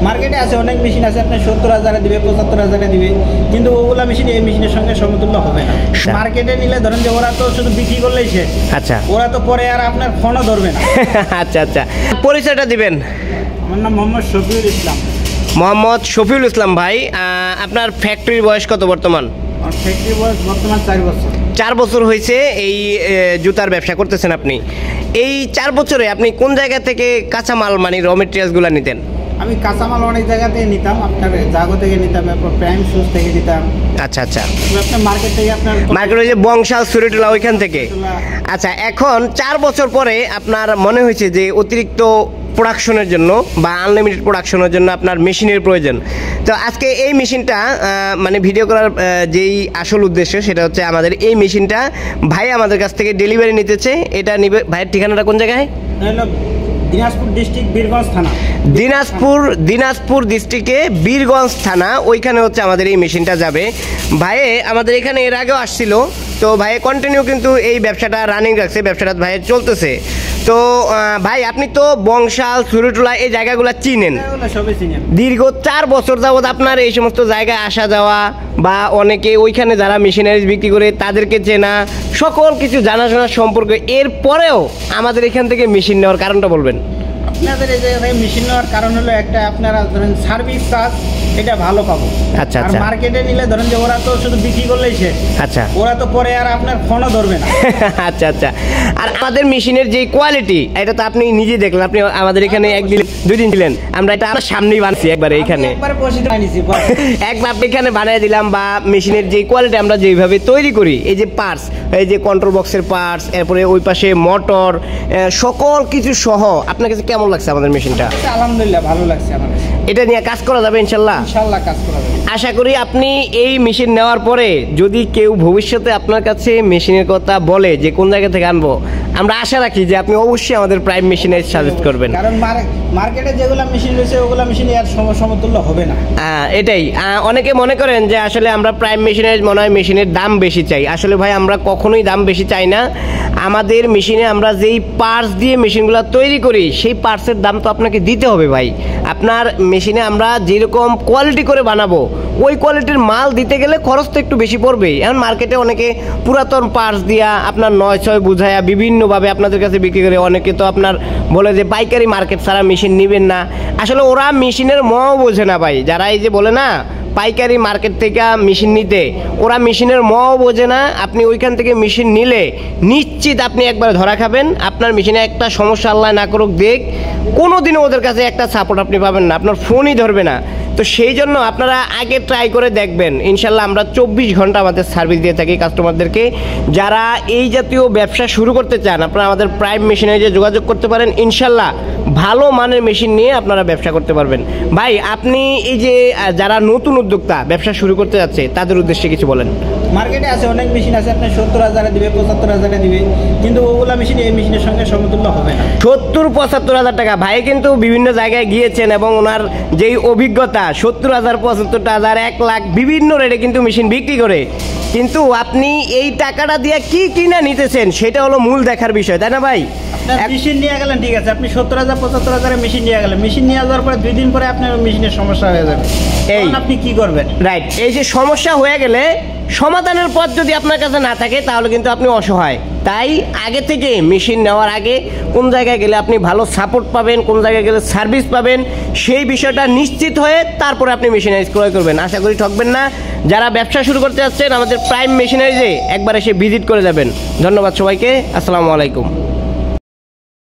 মার্কেটে আছে অনেক মেশিন আছে, আপনার 70,000-এ দিবে, 75,000-এ দিবে, কিন্তু ওগুলা মেশিন এই মেশিনের সঙ্গে সমতুল্য হবে না। মার্কেটে নিলে ধরেন যে ওরা তো শুধু বিক্রি করলেই শেষ। আচ্ছা, ওরা তো পরে আর আপনার ফোনও ধরবে না। আচ্ছা আচ্ছা, পরিচয়টা দিবেন। আমার নাম মোহাম্মদ শফিউল ইসলাম। মোহাম্মদ শফিউল ইসলাম ভাই, আপনার ফ্যাক্টরির বয়স কত বর্তমান? আমার ফ্যাক্টরির বয়স বর্তমান 4 বছর। 4 বছর হয়েছে এই জুতার ব্যবসা করতেছেন আপনি। এই 4 বছরে আপনি কোন জায়গা থেকে কাঁচামাল মানে র মেটেরিয়ালসগুলো নিতেন? আমি কাঁচামাল অনেক জায়গা থেকে নিতাম, আপনার জাগো থেকে নিতাম, তারপর প্রাইম শুজ থেকে নিতাম। আচ্ছা আচ্ছা, আপনার মার্কেট থেকে আপনার মার্কেট ওই যে বংশাল সুরেটুলা ওইখান থেকে। আচ্ছা, এখন 4 বছর পরে আপনার মনে হয়েছে যে অতিরিক্ত প্রোডাকশনের জন্য বা আনলিমিটেড প্রোডাকশনের জন্য আপনার মেশিনের প্রয়োজন। তো আজকে এই মেশিনটা মানে ভিডিও করার যেই আসল উদ্দেশ্য সেটা হচ্ছে আমাদের এই মেশিনটা ভাই আমাদের কাছ থেকে ডেলিভারি নিতেছে। এটা নিবে, ভাইয়ের ঠিকানাটা কোন জায়গায়? দিনাজপুর ডিস্ট্রিক্ট, বীরগঞ্জ থানা। দিনাজপুর ডিস্ট্রিক্টে বীরগঞ্জ থানা, ওইখানে হচ্ছে আমাদের এই মেশিনটা যাবে। ভাইয়ে আমাদের এখানে এর আগেও আসছিল, তো ভাইয়ে কন্টিনিউ কিন্তু এই ব্যবসাটা রানিং রাখছে, ব্যবসাটা ভাইয়ের চলতেছে। তো ভাই আপনি তো বংশাল সুরুটুলা এই জায়গাগুলো চিনেন, দীর্ঘ 4 বছর যাবৎ আপনার এই সমস্ত জায়গায় আসা যাওয়া বা অনেকে ওইখানে যারা মেশিনারিজ বিক্রি করে তাদেরকে চেনা, সকল কিছু জানাশোনা সম্পর্কে। এরপরেও আমাদের এখান থেকে মেশিন নেওয়ার কারণটা বলবেন। আপনাদের এই জায়গায় মেশিন নেওয়ার কারণ হলো একটা, আপনারা ধরেন সার্ভিস চার্জ এটা ভালো পাবো। আচ্ছা আর আচ্ছা, মার্কেটে নিলে ধরেন যে ওরা তো শুধু বিক্রি করলেই শেষ। আচ্ছা, ওরা তো পরে আর আপনার ফোনও ধরবে না। আচ্ছা আচ্ছা, আর আমাদের মেশিনের যে কোয়ালিটি এটা তো আপনি নিজে দেখলেন, আপনি আমাদের এখানে 1 দিন 2 দিন ছিলেন, আমরা এটা আমার সামনেই বানাচ্ছি একবার এইখানে, একবার আপনি এখানে বানিয়ে দিলাম। বা মেশিনের যে কোয়ালিটি আমরা যেভাবে তৈরি করি, এই যে পার্টস, এই যে কন্ট্রোল বক্সের পার্টস, এরপরে ওই পাশে মোটর, সকল কিছু সহ আপনার কাছে কেমন লাগছে আমাদের মেশিনটা? আলহামদুলিল্লাহ ভালো লাগছে আমার। এটা নিয়ে কাজ করা যাবে ইনশাল্লাহ? ইনশাল্লাহ কাজ করা যাবে। আশা করি আপনি এই মেশিন নেওয়ার পরে যদি কেউ ভবিষ্যতে আপনার কাছে মেশিনের কথা বলে যে কোন জায়গা থেকে আনবো, আমরা আশা রাখি যে আপনি অবশ্যই আমাদের প্রাইম মেশিনের সাজেস্ট করবেন। কারণ মার্কেটে যেগুলো মেশিন রয়েছে ওগুলো মেশিন আর সমতুল্য হবে না। এটাই অনেকে মনে করেন যে আসলে আমরা প্রাইম মেশিনের মনে হয় মেশিনের দাম বেশি চাই। আসলে ভাই আমরা কখনোই দাম বেশি চাই না। আমাদের মেশিনে আমরা যেই পার্টস দিয়ে মেশিনগুলো তৈরি করি সেই পার্টসের দাম তো আপনাকে দিতে হবে ভাই। আপনার মেশিনে আমরা যেরকম কোয়ালিটি করে বানাবো ওই কোয়ালিটির মাল দিতে গেলে খরচ তো একটু বেশি পড়বে। এখন মার্কেটে অনেকে পুরাতন পার্টস দিয়া আপনার 9-6 বুঝায়া বিভিন্নভাবে আপনাদের কাছে বিক্রি করে। অনেকে তো আপনার বলে যে পাইকারি মার্কেট ছাড়া মেশিন নেবেন না। আসলে ওরা মেশিনের মও বোঝে না ভাই, যারা এই যে বলে না পাইকারি মার্কেট থেকে মেশিন নিতে, ওরা মেশিনের মও বোঝে না। আপনি ওইখান থেকে মেশিন নিলে নিশ্চিত আপনি একবার ধরা খাবেন। আপনার মেশিনে একটা সমস্যা আল্লাহ না করুক দেখ, কোনো দিনও ওদের কাছে একটা সাপোর্ট আপনি পাবেন না, আপনার ফোনই ধরবে না। তো সেই জন্য আপনারা আগে ট্রাই করে দেখবেন। ইনশাল্লাহ আমরা 24 ঘন্টা আমাদের সার্ভিস দিয়ে থাকি কাস্টমারদেরকে। যারা এই জাতীয় ব্যবসা শুরু করতে চান আপনারা আমাদের প্রাইম মেশিনে যে যোগাযোগ করতে পারেন, ইনশাল্লাহ ভালো মানের মেশিন নিয়ে আপনারা ব্যবসা করতে পারবেন। ভাই আপনি এই যে যারা নতুন উদ্যোক্তা ব্যবসা শুরু করতে যাচ্ছে তাদের উদ্দেশ্যে কিছু বলেন। মার্কেটে আছে অনেক মেশিন আছে, আপনার 70,000-এ দিবে, 75,000-এ দিবে, কিন্তু ওগুলা মেশিন এই মেশিনের সঙ্গে সমতুল্য হবে না। 70-75 টাকা ভাই কিন্তু বিভিন্ন জায়গায় গিয়েছেন এবং ওনার যেই অভিজ্ঞতা 70,000, 75,000, 1 লাখ বিভিন্ন রেটে কিন্তু মেশিন বিক্রি করে। কিন্তু আপনি এই টাকাটা দিয়ে কি কিনা নিতেছেন সেটা হলো মূল দেখার বিষয়, তাই না ভাই? মেশিন নিয়ে গেলেন ঠিক আছে, আপনি 70,000, 75,000-এ মেশিন নিয়ে গেলেন, মেশিন নিয়ে যাওয়ার পরে 2 দিন পরে আপনার মেশিনের সমস্যা হয়ে যাবে, এই আপনি কি করবেন? রাইট, এই যে সমস্যা হয়ে গেলে সমাধানের পথ যদি আপনার কাছে না থাকে তাহলে কিন্তু আপনি অসহায়। তাই আগে থেকে মেশিন নেওয়ার আগে কোন জায়গায় গেলে আপনি ভালো সাপোর্ট পাবেন, কোন জায়গায় গেলে সার্ভিস পাবেন, সেই বিষয়টা নিশ্চিত হয়ে তারপরে আপনি মেশিনারিজ ক্রয় করবেন। আশা করি ঠকবেন না। যারা ব্যবসা শুরু করতে যাচ্ছেন আমাদের প্রাইম মেশিনারিজে একবার এসে ভিজিট করে যাবেন। ধন্যবাদ সবাইকে, আসসালামু আলাইকুম।